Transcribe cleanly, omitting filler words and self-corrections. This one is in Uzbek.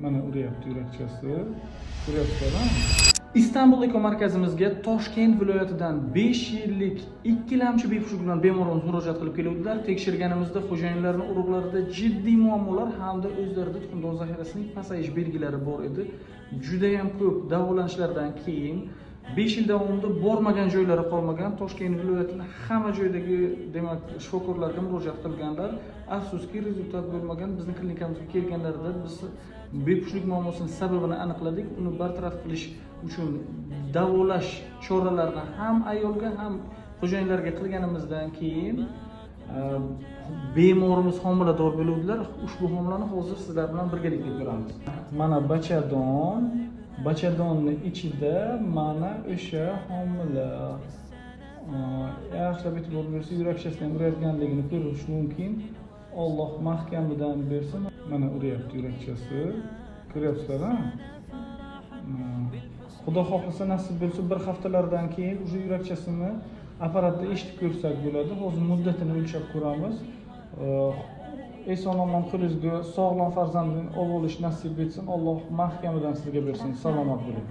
Mana uryapti yurakchasi. Ko'ryapsizlar-a? Istanbul eko markazimizga Toshkent viloyatidan 5 yillik ikkilamchi bepushtlik bilan bemorimiz murojaat qilib keluvdilar. Tekshirganimizda xo'jayinlarning urug'larida jiddiy muammolar hamda o'zlarida tuxumdon zaxirasining pasayish belgilari bor edi. Juda ham ko'p davolanishlardan keyin 5 yil davomida bormagan joylari qolmagan. Toshkent viloyatining hamma joydagi, demak, shifokorlarga murojaat qilganlar. Afsuski, rezultat bo'lmagan. Bizning klinikamizga kelganlarida biz bepushtlik muammosining sababini aniqladik. Uni bartaraf qilish uchun davolash choralarini ham ayolga ham xo'jayinlarga qilganimizdan keyin bemorimiz homilador bo'luvdilar. Ushbu homilani hozir sizlar bilan birgalikda ko'ramiz. Mana bachadonning ichida mana o'sha homila. Yaxshilab e'tibor bersangiz, yurakchasidan urayotganligini ko'rish mumkin. Alloh mahkamidan bersin. Mana uryapti yurakchasi. Ko'ryapsizlar-a? Xudo xohlasa nasib bo'lsa bir haftalardan keyin o'sha yurakchasini apparatda eshitib ko'rsak bo'ladi. Hozir muddatini o'lchab ko'ramiz. Eson-omon qo'lingizga sog'lom farzandni olib olish nasib etsin. Alloh mahkamidan sizga bersin. Salomat bo'ling.